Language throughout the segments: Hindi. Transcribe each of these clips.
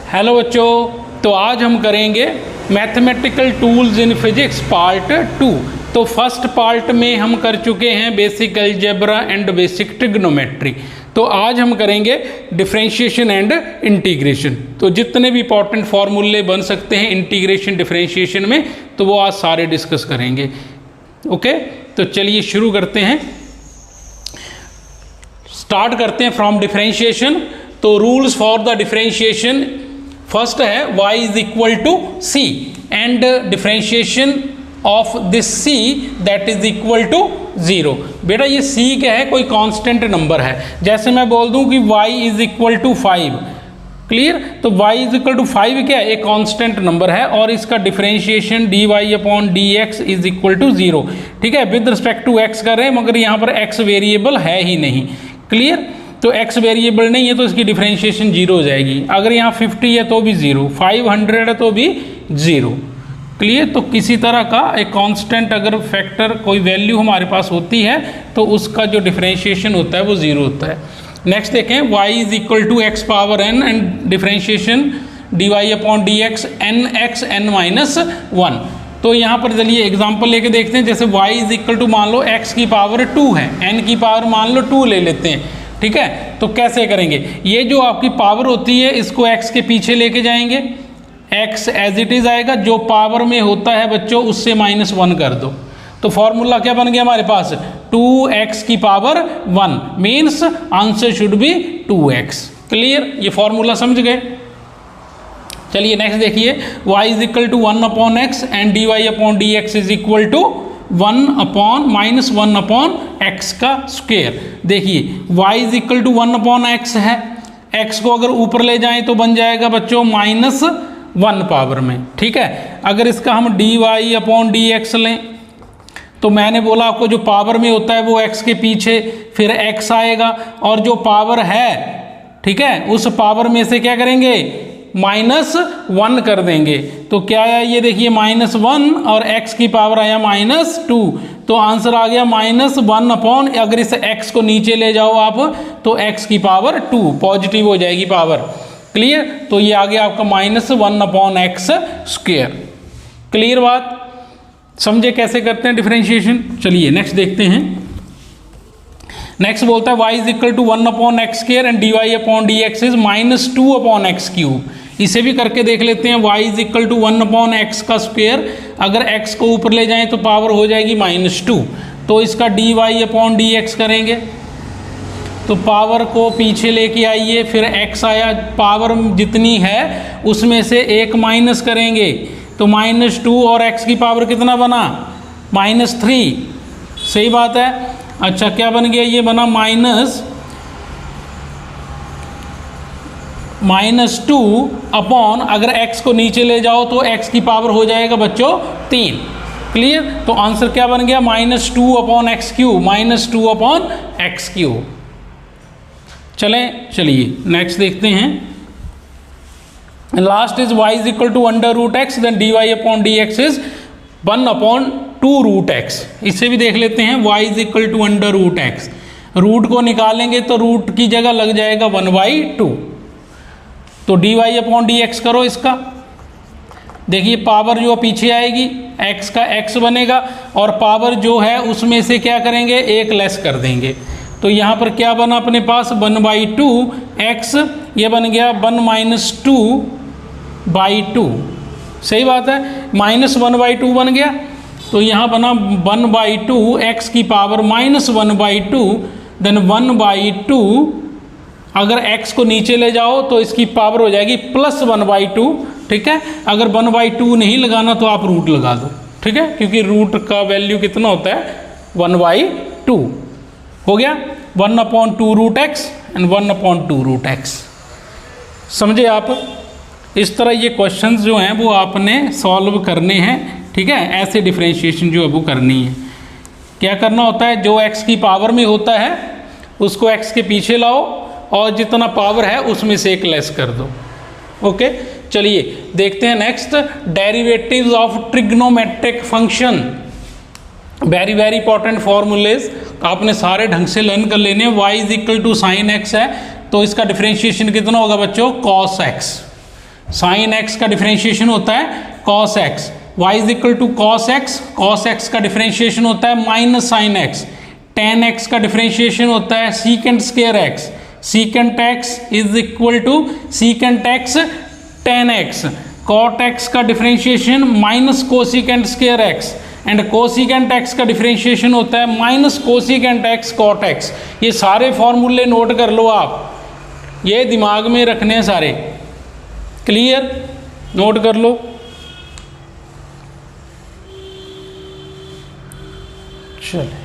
हेलो बच्चों, तो आज हम करेंगे mathematical tools in physics part 2। तो फर्स्ट पार्ट में हम कर चुके हैं basic algebra and basic trigonometry. तो आज हम करेंगे डिफरेंशिएशन एंड इंटीग्रेशन। तो जितने भी इंपॉर्टेंट फॉर्मूले बन सकते हैं इंटीग्रेशन डिफरेंशिएशन में, तो वो आज सारे डिस्कस करेंगे। ओके, तो चलिए शुरू करते हैं। स्टार्ट करते हैं फ्रॉम डिफरेंशिएशन। तो rules for the differentiation, first है y is equal to C and differentiation of this c that is equal to 0। बेटा ये c क्या है? कोई कांस्टेंट नंबर है। जैसे मैं बोल दूं कि y is equal to 5, clear? तो y इज इक्वल टू 5 क्या है? एक कांस्टेंट नंबर है और इसका differentiation dy upon dx is equal to 0। ठीक है, विद रिस्पेक्ट टू x कर रहे हैं, मगर यहाँ पर x वेरिएबल है ही नहीं। क्लियर? तो x वेरिएबल नहीं है तो इसकी डिफरेंशिएशन 0 हो जाएगी। अगर यहाँ 50 है तो भी 0, 500 है तो भी 0। क्लियर? तो किसी तरह का एक कांस्टेंट अगर फैक्टर कोई वैल्यू हमारे पास होती है तो उसका जो डिफरेंशिएशन होता है वो 0 होता है। नेक्स्ट देखें, y is equal to x power n and differentiation dy upon dx nx n minus 1। तो यहाँ पर चलिए एग्जाम्पल लेके देखते हैं। जैसे y इज इक्वल टू मान लो x की पावर 2 है, n की पावर मान लो 2 ले लेते हैं। ठीक है, तो कैसे करेंगे? ये जो आपकी पावर होती है इसको x के पीछे लेके जाएंगे, x एज इट इज आएगा। जो पावर में होता है बच्चों उससे -1 कर दो। तो फॉर्मूला क्या बन गया हमारे पास? 2x की power 1 means answer should be 2x। Clear? ये फॉर्मूला समझ गए? चलिए नेक्स्ट देखिए, y is equal to 1 upon X and dy upon D X is equal to 1 upon x का स्क्वायर। देखिए y is equal to 1 upon x है, x को अगर ऊपर ले जाएं तो बन जाएगा बच्चों -1 पावर में। ठीक है, अगर इसका हम dy अपॉन dx लें तो मैंने बोला आपको जो पावर में होता है वो x के पीछे फिर x आएगा, और जो पावर है, ठीक है, उस पावर में से क्या करेंगे? -1 कर देंगे। तो क्या आया? ये देखिए -1 और x की पावर आया -2। तो आंसर आ गया -1 अपॉन, अगर इस x को नीचे ले जाओ आप तो x की पावर 2 पॉजिटिव हो जाएगी पावर। क्लियर? तो ये आ गया आपका -1 अपॉन एक्स स्क्वायर। क्लियर बात? समझे कैसे करते हैं डिफरेंशिएशन? चलिए नेक्स्ट देखते हैं। नेक्स्ट बोलता है y is equal to 1 upon X square and dy upon D X is -2 upon X cube. इसे भी करके देख लेते हैं। y is equal to 1 upon X का स्क्वायर, अगर x को ऊपर ले जाएं तो पावर हो जाएगी -2। तो इसका dy अपॉन डी एक्स करेंगे तो पावर को पीछे लेके आइए, फिर x आया, पावर जितनी है उसमें से एक माइनस करेंगे तो -2 और x की पावर कितना बना? -3। सही बात है। अच्छा क्या बन गया? ये बना -2 अपॉन, अगर x को नीचे ले जाओ तो x की पावर हो जाएगा बच्चों 3। क्लियर? तो आंसर क्या बन गया? -2 upon X cube, -2 upon X cube. चलिए नेक्स्ट देखते हैं। Last is y is equal to √x then dy upon D X is 1 upon 2√x। इसे भी देख लेते हैं। y is equal to √x, root को निकालेंगे तो रूट की जगह लग जाएगा 1/2। तो dy अपॉन डी एक्स करो इसका। देखिए पावर जो पीछे आएगी x का x बनेगा, और पावर जो है उसमें से क्या करेंगे? एक लेस कर देंगे। तो यहाँ पर क्या बना अपने पास? 1/2x, ये बन गया 1 - 2/2। सही बात है, -1/2 बन गया। तो यहाँ बना 1/2 x की पावर -1/2 देन 1/2। अगर x को नीचे ले जाओ तो इसकी पावर हो जाएगी +1/2। ठीक है, अगर 1/2 नहीं लगाना तो आप रूट लगा दो। ठीक है, क्योंकि रूट का वैल्यू कितना होता है? 1/2 हो गया। 1 upon 2√x and 1 upon 2√x। समझे आप? इस तरह ये क्वेश्चंस जो हैं वो आपने सॉल्व करने हैं। ठीक है, ऐसे डिफरेंशिएशन जो है वो करनी है। क्या करना होता है? जो x की पावर में होता है उसको x के पीछे लाओ और जितना पावर है उसमें से एक लेस कर दो। ओके, चलिए देखते हैं next, derivatives of trigonometric function. Very important formulas आपने सारे ढंग से लर्न कर लेने। y is equal to sine X है तो इसका डिफरेंशिएशन कितना होगा बच्चों? cos x। साइन एक्स का डिफरेंशिएशन होता है cos X, y is equal to cos X का डिफरेंशिएशन होता है minus sine X, tan X का डिफरेंशिएशन होता है secant square X, secant X is equal to secant x tan X, cot X का differentiation minus cosecant square X, and cosecant X का डिफरेंशिएशन होता है minus cosecant X cot X. ये सारे फॉर्मूले नोट कर लो आप, ये दिमाग में रखने हैं सारे, क्लियर, नोट कर लो। चलिए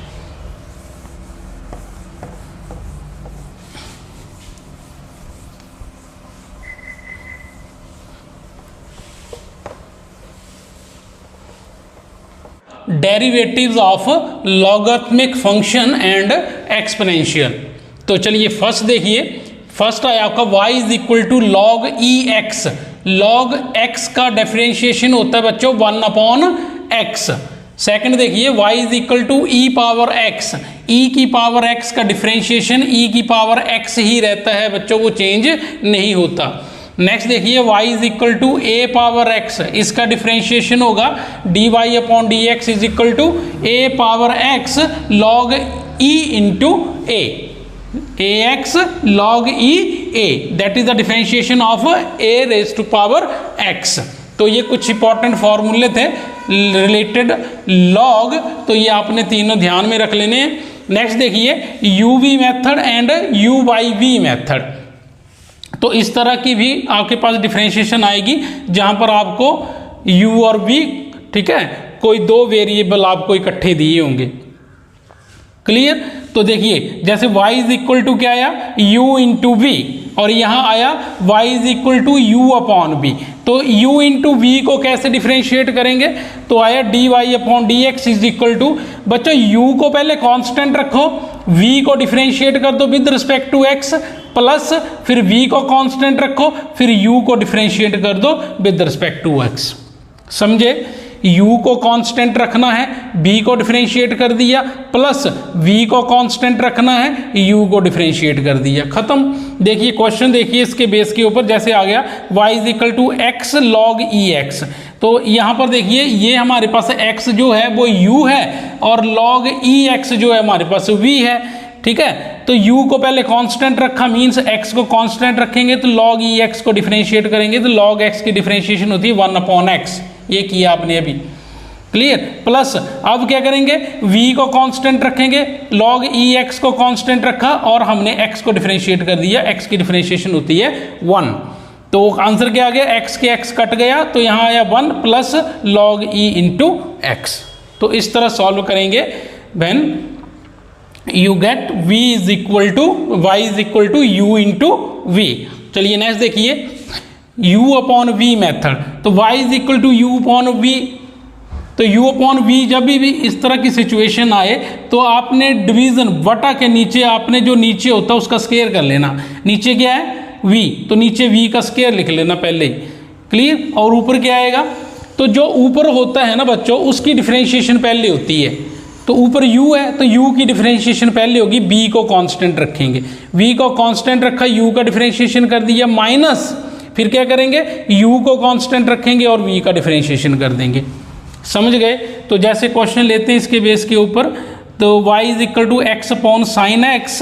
derivatives of logarithmic function and exponential. तो चलिए फर्स्ट देखिए, फर्स्ट आया आपका y is equal to log E X, log x का डिफरेंशिएशन होता है बच्चों 1/x। सेकंड देखिए y is equal to E power x, e की पावर x का डिफरेंशिएशन e की पावर x ही रहता है बच्चों, वो चेंज नहीं होता। नेक्स्ट देखिए y is equal to A power x, इसका डिफरेंशिएशन होगा dy upon D X is equal to A power x log e into A, A X log E A, that is the differentiation of a raise to power x। तो ये कुछ इंपॉर्टेंट फॉर्मूले थे रिलेटेड लॉग, तो ये आपने तीनों ध्यान में रख लेने हैं। नेक्स्ट देखिए uv method and uv method. तो इस तरह की भी आपके पास डिफरेंशिएशन आएगी जहां पर आपको u और v, ठीक है, कोई दो वेरिएबल आपको इकट्ठे दिए होंगे, क्लियर। तो देखिए जैसे y इज इक्वल टू क्या आया u इंटू वी, और यहाँ आया y is equal to u upon v। तो u इंटू वी को कैसे डिफरेंशिएट करेंगे, तो आया dy upon D X is equal to, बच्चों u को पहले कांस्टेंट रखो, v को डिफरेंशिएट कर दो with respect to x, plus फिर v को कांस्टेंट रखो, फिर u को डिफरेंशिएट कर दो विद रिस्पेक्ट टू x। समझे, u को कांस्टेंट रखना है, b को डिफरेंशिएट कर दिया, प्लस v को कांस्टेंट रखना है, u को डिफरेंशिएट कर दिया, खत्म। देखिए क्वेश्चन देखिए इसके बेस के ऊपर जैसे आ गया y is equal to x log E X. तो यहाँ पर देखिए ये हमारे पास x जो है वो u है और log ई एक्स जो है हमारे पास v है, ठीक है। तो u को पहले कांस्टेंट रखा, मींस x को कांस्टेंट रखेंगे तो log ई एक्स को डिफरेंशिएट करेंगे तो log x की डिफरेंशिएशन होती है 1/x, ये किया आपने अभी, क्लियर। प्लस अब क्या करेंगे, v को कांस्टेंट रखेंगे, log ई एक्स को कांस्टेंट रखा और हमने x को डिफरेंशिएट कर दिया, x की डिफरेंशिएशन होती है 1। तो आंसर क्या आ गया, x के x कट गया तो यहाँ आया 1 plus log e into X. तो इस तरह सॉल्व करेंगे when you get v is equal to y is equal to u into V. चलिए नेक्स्ट देखिए u अपॉन v मेथड। तो y is equal to u upon v, तो u अपॉन v जब भी इस तरह की सिचुएशन आए तो आपने डिवीजन बटा के नीचे, आपने जो नीचे होता है उसका स्क्वायर कर लेना। नीचे क्या है v, तो नीचे v का स्क्वायर लिख लेना पहले ही, क्लियर। और ऊपर क्या आएगा, तो जो ऊपर होता है ना बच्चों उसकी डिफरेंशिएशन पहले होती है, तो ऊपर u है तो u की डिफरेंशिएशन पहले होगी, b को कांस्टेंट रखेंगे, v को कांस्टेंट रखा, u का डिफरेंशिएशन कर दिया माइनस, फिर क्या करेंगे u को कांस्टेंट रखेंगे और v का डिफरेंशिएशन कर देंगे। समझ गए। तो जैसे क्वेश्चन लेते हैं इसके बेस के ऊपर, तो y is equal to X upon sine X,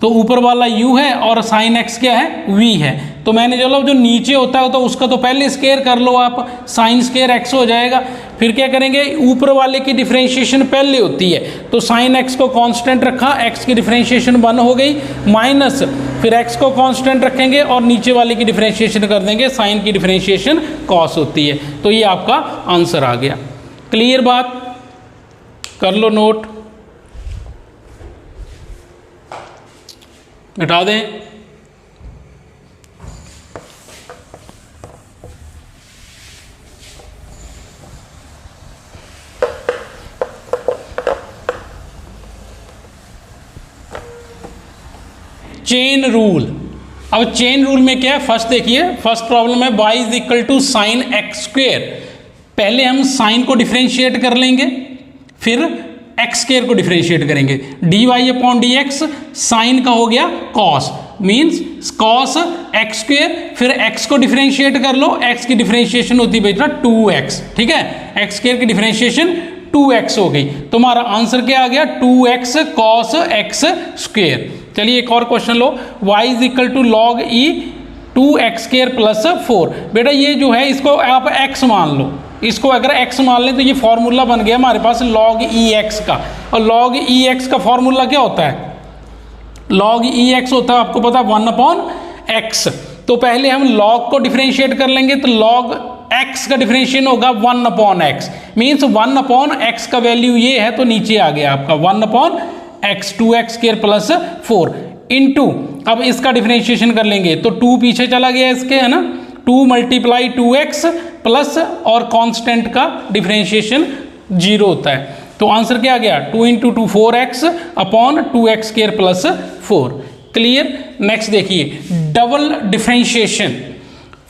तो ऊपर वाला u है और साइन x क्या है v है। तो मैंने चलो जो नीचे होता है तो उसका तो पहले स्क्वायर कर लो आप, साइन स्क्वायर x हो जाएगा। फिर क्या करेंगे, ऊपर वाले की डिफरेंशिएशन पहले होती है तो साइन x को कांस्टेंट रखा, x की डिफरेंशिएशन 1 हो गई, माइनस फिर x को कांस्टेंट रखेंगे और नीचे वाले की डिफरेंशिएशन कर देंगे, साइन की डिफरेंशिएशन कॉस होती है। तो ये आपका आंसर आ गया। क्लियर बात, कर लो नोट, मिटा दें। Chain rule. अब चेन रूल में क्या है, फर्स्ट देखिए, फर्स्ट प्रॉब्लम है y is equal to sine X square. पहले हम साइन को डिफरेंशिएट कर लेंगे, फिर एक्स स्क्वेयर को डिफरेंशिएट करेंगे, dy upon D X, sine का हो गया cos means cos X square, फिर एक्स को डिफरेंशिएट कर लो, एक्स की डिफरेंशिएशन होती है बेटा 2x, ठीक है, एक्स स्क्वेयर की डिफरेंशिएशन 2x हो गई। तुम्हारा आंसर क्या आ गया 2x कॉस एक्स स्क्वेयर। चलिए एक और क्वेश्चन लो, y is equal to log E 2x square plus 4। बेटा ये जो है इसको आप x मान लो, इसको अगर x मान लें तो ये फॉर्मूला बन गया हमारे पास log ex का, और log ex का फॉर्मूला क्या होता है, log ex होता है आपको पता है 1/x। तो पहले हम log को डिफरेंशिएट कर लेंगे, तो log x का डिफरेंशिएशन होगा 1/x, मीन्स 1/x का वैल्यू ये है, तो नीचे आ गया आपका 1/x 2x square plus 4 into, अब इसका डिफरेंशिएशन कर लेंगे तो 2 पीछे चला गया इसके, है ना, 2 मल्टीप्लाई 2x प्लस और कांस्टेंट का डिफरेंशिएशन 0 होता है, तो आंसर क्या आ गया 2 into 2 4x upon 2x square plus 4। Clear. Next देखिए डबल डिफरेंशिएशन।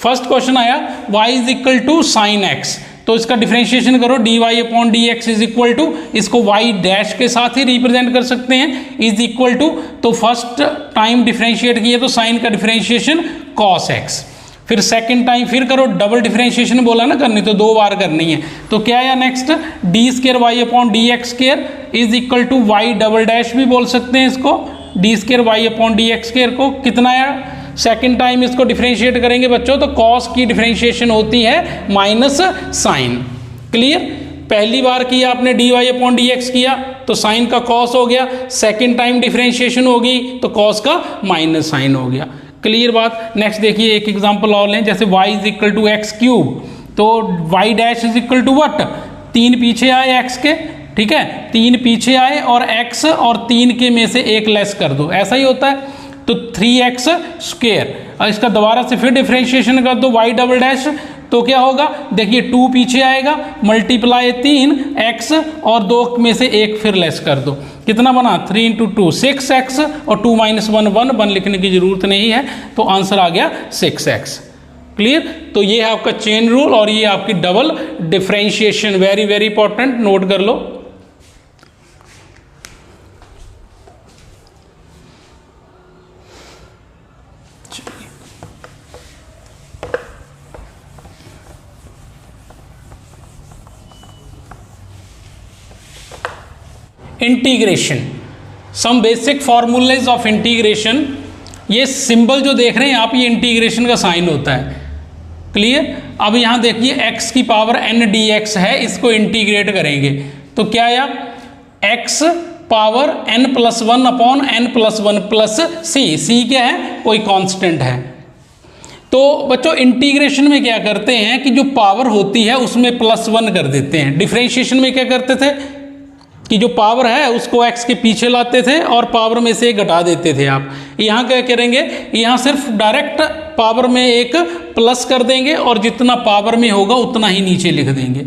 फर्स्ट क्वेश्चन आया y is equal to sine x, तो इसका डिफरेंशिएशन करो dy upon dx is equal to, इसको y डैश के साथ ही रिप्रेजेंट कर सकते हैं, इज इक्वल टू, तो फर्स्ट टाइम डिफरेंशिएट किए तो साइन का डिफरेंशिएशन cos x, फिर सेकंड टाइम फिर करो, डबल डिफरेंशिएशन बोला ना करनी तो 2 बार करनी है, तो क्या आया next D square Y upon D X square is equal to Y double dash भी बोल सकते हैं इसको, D square Y upon D X square को, कितना आया सेकंड टाइम इसको डिफरेंशिएट करेंगे बच्चों तो कॉस की डिफरेंशिएशन होती है माइनस साइन। क्लियर। पहली बार किया आपने D Y upon D X किया तो साइन का कॉस हो गया, सेकंड टाइम डिफरेंशिएशन होगी तो कॉस का माइनस साइन हो गया। क्लियर बात। नेक्स्ट देखिए एक एग्जांपल और लें, जैसे y is equal to X cube, तो y dash is equal to what, 3 पीछे आए x के, ठीक है, 3 पीछे आए और x और 3 के में से एक लेस कर दो, ऐसा ही होता है, तो 3x स्क्वेयर, और इसका दोबारा से फिर डिफरेंशिएशन कर दो y डबल डैश, तो क्या होगा देखिए 2 पीछे आएगा मल्टीप्लाई 3x और 2 में से एक फिर लेस कर दो, कितना बना 3 इंटू 2 6x और 2 माइनस 1 1 लिखने की जरूरत नहीं है, तो आंसर आ गया 6x। क्लियर। तो ये है आपका चेन रूल और ये आपकी double differentiation, very very important, note कर लो। Integration, some basic formulas of integration. ये सिंबल जो देख रहे हैं आप, ये इंटीग्रेशन का साइन होता है। क्लियर। अब यहाँ देखिए x की पावर n dx है, इसको इंटीग्रेट करेंगे तो क्या आया x power n plus 1 upon n plus 1 plus c क्या है, कोई कांस्टेंट है। तो बच्चों इंटीग्रेशन में क्या करते हैं कि जो पावर होती है उसमें प्लस 1 कर देते हैं, डिफरेंशिएशन में क्या करते थे कि जो पावर है उसको x के पीछे लाते थे और पावर में से घटा देते थे। आप यहाँ क्या करेंगे, यहाँ सिर्फ डायरेक्ट पावर में एक प्लस कर देंगे और जितना पावर में होगा उतना ही नीचे लिख देंगे,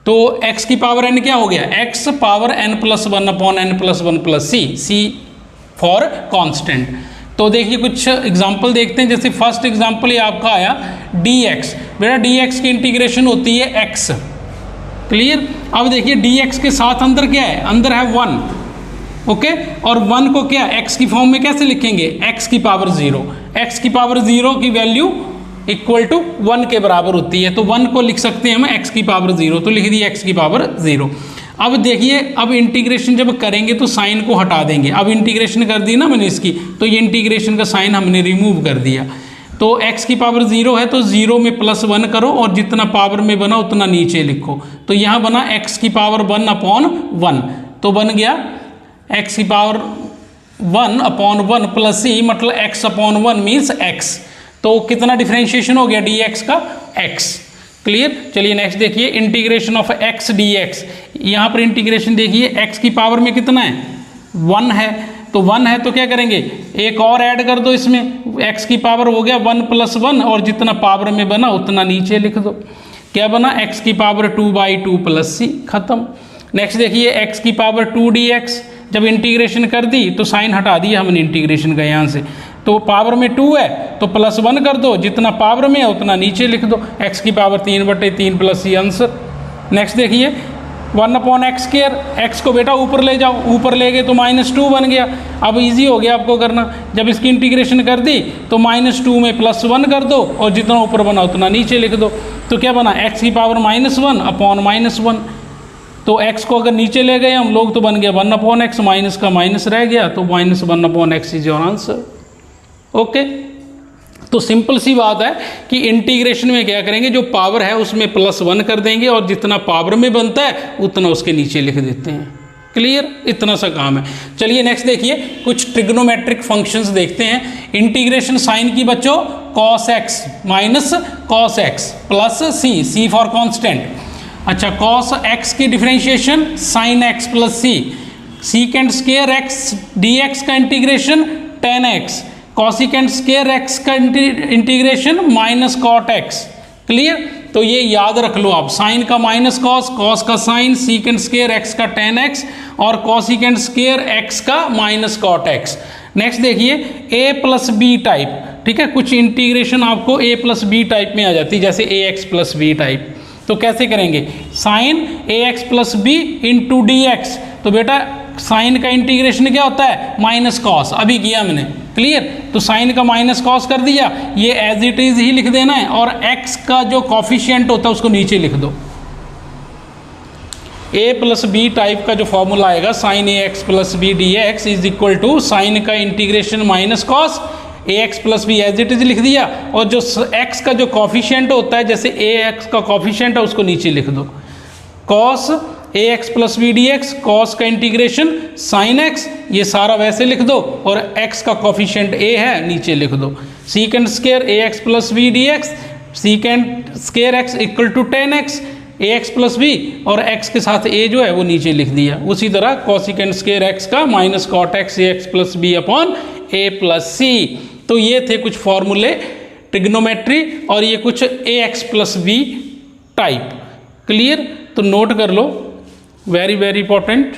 तो x की पावर n क्या हो गया, x power n plus 1 upon n plus 1 plus c for constant. तो देखिए कुछ एग्जाम्पल देखते हैं, जैसे फर्स्ट एग्जाम्पल ये आपका आया dx, बेटा dx की इंटीग्रेशन होती है x। क्लियर। अब देखिए dx के साथ अंदर क्या है, अंदर है 1, ओके, और 1 को क्या x की फॉर्म में कैसे लिखेंगे, x की पावर 0, x की पावर 0 की वैल्यू इक्वल टू 1 के बराबर होती है, तो 1 को लिख सकते हैं हम x की पावर 0, तो लिख दिया x की पावर 0। अब देखिए अब इंटीग्रेशन जब करेंगे तो साइन को हटा देंगे, अब इंटीग्रेशन कर दी ना मैंने इसकी, तो ये इंटीग्रेशन का साइन हमने रिमूव कर दिया, तो x की पावर 0 है तो 0 में प्लस 1 करो और जितना पावर में बना उतना नीचे लिखो, तो यहाँ बना x की पावर 1 अपॉन 1, तो बन गया x की पावर 1 अपॉन 1 प्लस c, मतलब x अपॉन 1 मीन्स x, तो कितना डिफरेंशिएशन हो गया dx का x। क्लियर। चलिए नेक्स्ट देखिए इंटीग्रेशन ऑफ x dx, यहाँ पर इंटीग्रेशन देखिए x की पावर में कितना है 1 है, तो 1 है तो क्या करेंगे एक और ऐड कर दो इसमें, x की पावर हो गया 1 प्लस 1 और जितना पावर में बना उतना नीचे लिख दो, क्या बना x की पावर 2/2 प्लस c, खत्म। नेक्स्ट देखिए x की पावर 2 dx, जब इंटीग्रेशन कर दी तो साइन हटा दिया हमने इंटीग्रेशन का यहाँ से, तो पावर में 2 है तो प्लस 1 कर दो, जितना पावर में है उतना नीचे लिख दो, x की power 3/3 plus c answer. Next देखिए 1/x², x को बेटा ऊपर ले जाओ, ऊपर ले गए तो -2 बन गया। अब इजी हो गया आपको करना, जब इसकी इंटीग्रेशन कर दी तो -2 में +1 कर दो और जितना ऊपर बना उतना नीचे लिख दो। तो क्या बना, x⁻1/-1। तो x को अगर नीचे ले गए हम लोग तो बन गया 1/x, माइनस का माइनस रह गया तो -1/x is your answer. Okay, तो सिंपल सी बात है कि इंटीग्रेशन में क्या करेंगे, जो पावर है उसमें +1 कर देंगे और जितना पावर में बनता है उतना उसके नीचे लिख देते हैं। क्लियर, इतना सा काम है। चलिए नेक्स्ट देखिए, कुछ ट्रिग्नोमेट्रिक फंक्शंस देखते हैं। इंटीग्रेशन साइन की बच्चों, cos x minus cos x plus c for constant. अच्छा, cos x की differentiation sin x plus secant square x dx का integration tan x, cosecant square x का integration minus cot x। Clear, तो ये याद रख लो आप, साइन का माइनस कॉस, कॉस का साइन, सीकेंट स्क्वायर x का tan x और कॉसिकेंट स्क्वायर x का माइनस cot x। नेक्स्ट देखिए a+b टाइप, ठीक है, कुछ इंटीग्रेशन आपको a+b टाइप में आ जाती है, जैसे ax+b टाइप। तो कैसे करेंगे, साइन ax+b इंटू dx। तो बेटा साइन का इंटीग्रेशन क्या होता है, माइनस कॉस, अभी किया मैंने। क्लियर, तो साइन का माइनस कॉस कर दिया, ये एज इट इज ही लिख देना है और x का जो कॉफिशिएंट होता है उसको नीचे लिख दो। a+b टाइप का जो फॉर्मूला आएगा, sine ax+b dx is equal to sine का integration minus cos ax+b as it is लिख दिया और जो x का जो कॉफिशिएंट होता है, जैसे ax का कॉफिशिएंट है उसको नीचे लिख दो। कॉस ax+b dx, कॉस का इंटीग्रेशन साइन x, ये सारा वैसे लिख दो और x का कॉफिशिएंट a है, नीचे लिख दो। Secant square ax+b dx, secant square x equal to tan x, ax+b और x के साथ a जो है वो नीचे लिख दिया। उसी तरह कॉसिकेंट स्क्वायर x का minus cot x ax+b upon a+c। तो ये थे कुछ फॉर्मूले ट्रिग्नोमेट्री और ये कुछ ax+b टाइप। क्लियर, तो नोट कर लो, very very important.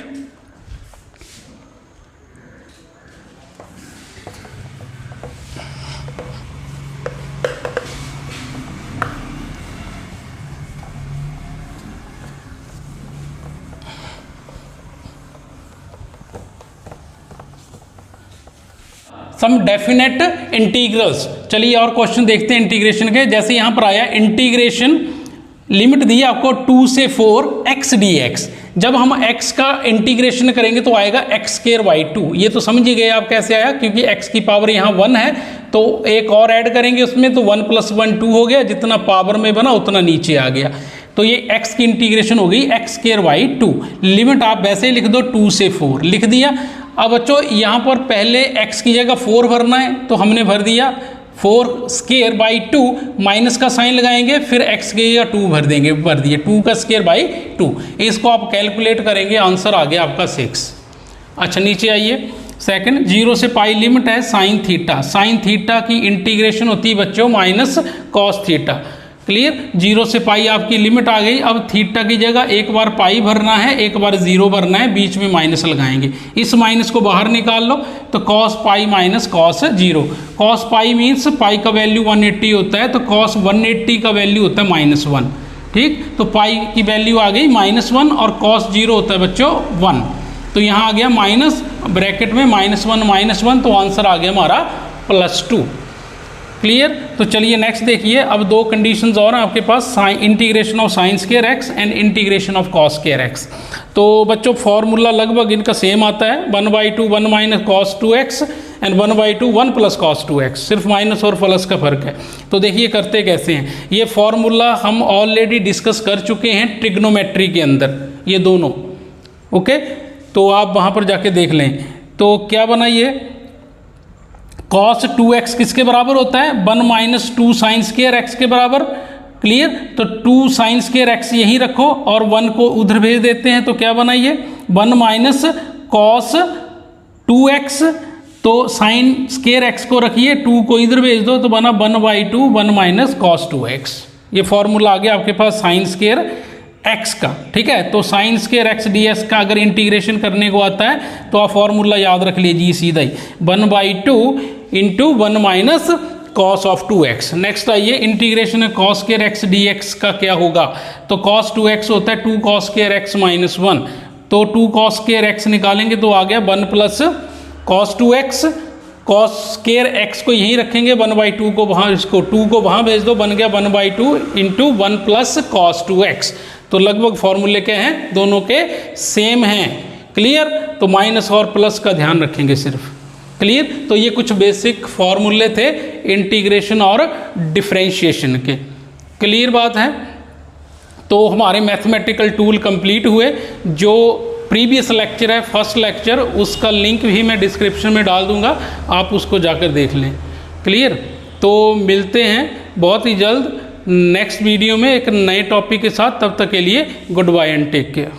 Some definite integrals. चलिए और क्वेश्चन देखते हैं इंटीग्रेशन के। जैसे यहां पर आया इंटीग्रेशन, लिमिट दी आपको 2 से 4 x dx। जब हम x का इंटीग्रेशन करेंगे तो आएगा x²/2। ये तो समझ ही गए आप कैसे आया, क्योंकि x की पावर यहाँ 1 है तो एक और ऐड करेंगे उसमें तो 1 + 1 2 हो गया, जितना पावर में बना उतना नीचे आ गया। तो ये x की इंटीग्रेशन हो गई x²/2। लिमिट आप वैसे ही लिख दो 2 से 4 लिख दिया। अब बच्चों यहाँ पर पहले x की जगह 4 भरना है तो हमने भर दिया 4² माइनस का साइन लगाएंगे, फिर x की जगह 2 भर देंगे, भर दिए 2² इसको आप कैलकुलेट करेंगे, आंसर आ गया आपका 6। अच्छा नीचे आइए, सेकंड 0 से पाई लिमिट है साइन थीटा। साइन थीटा की इंटीग्रेशन होती है बच्चों माइनस कॉस थीटा। क्लियर, 0 से पाई आपकी लिमिट आ गई। अब थीटा की जगह एक बार पाई भरना है, एक बार 0 भरना है, बीच में माइनस लगाएंगे। इस माइनस को बाहर निकाल लो तो cos pi minus cos 0। Cos pi means पाई का वैल्यू 180 होता है, तो कॉस 180 का वैल्यू होता है -1। ठीक, तो पाई की वैल्यू आ गई -1 और कॉस 0 होता है बच्चों 1। तो यहाँ आ गया माइनस ब्रैकेट में -1 तो आंसर आ गया हमारा +2। क्लियर, तो चलिए नेक्स्ट देखिए। अब दो कंडीशंस और हैं आपके पास, integration of sine square x and integration of cos square x। तो बच्चों फॉर्मूला लगभग इनका सेम आता है, 1/2 1 minus cos 2x and 1/2 1 plus cos 2x, सिर्फ माइनस और प्लस का फर्क है। तो देखिए करते कैसे हैं, ये फॉर्मूला हम ऑलरेडी डिस्कस कर चुके हैं ट्रिग्नोमेट्री के अंदर, ये दोनों। ओके, तो आप वहाँ पर जाके देख लें। तो क्या बना ये, cos 2x किसके बराबर होता है, 1 - 2 साइन स्क्वायर x के बराबर। क्लियर, तो 2 साइन स्क्वायर x यहीं रखो और 1 को उधर भेज देते हैं, तो क्या बना ये 1 - cos 2x। तो साइन स्क्वायर x को रखिए, 2 को इधर भेज दो तो बना 1/2 1 - cos 2x। ये फॉर्मूला आ गया आपके पास साइन स्क्वायर x का। ठीक है, तो साइन स्क्वायर x ds का अगर इंटीग्रेशन करने को आता है तो आप फॉर्मूला याद रख लीजिए सीधा ही, 1/2 × 1 - cos ऑफ 2x। नेक्स्ट आइए इंटीग्रेशन है cos स्क्वायर x dx का क्या होगा, तो cos 2x होता है 2 cos स्क्वायर x माइनस 1, तो 2 cos स्क्वायर x निकालेंगे तो आ गया 1 plus cos 2x, cos square x को यहीं रखेंगे 1/2 को वहाँ, इसको 2 को वहाँ भेज दो, बन गया 1/2 इंटू 1 प्लस cos 2x। तो लगभग फॉर्मूले के हैं, दोनों के सेम हैं। क्लियर, तो माइनस और प्लस का ध्यान रखेंगे सिर्फ। क्लियर, तो ये कुछ बेसिक फॉर्मूले थे इंटीग्रेशन और डिफरेंशिएशन के। क्लियर बात है, तो हमारे मैथमेटिकल टूल कंप्लीट हुए। जो प्रीवियस लेक्चर है, फर्स्ट लेक्चर, उसका लिंक भी मैं डिस्क्रिप्शन में डाल दूंगा, आप उसको जाकर देख लें। क्लियर, तो मिलते हैं बहुत ही जल्द नेक्स्ट वीडियो में एक नए टॉपिक के साथ। तब तक के लिए goodbye and take care.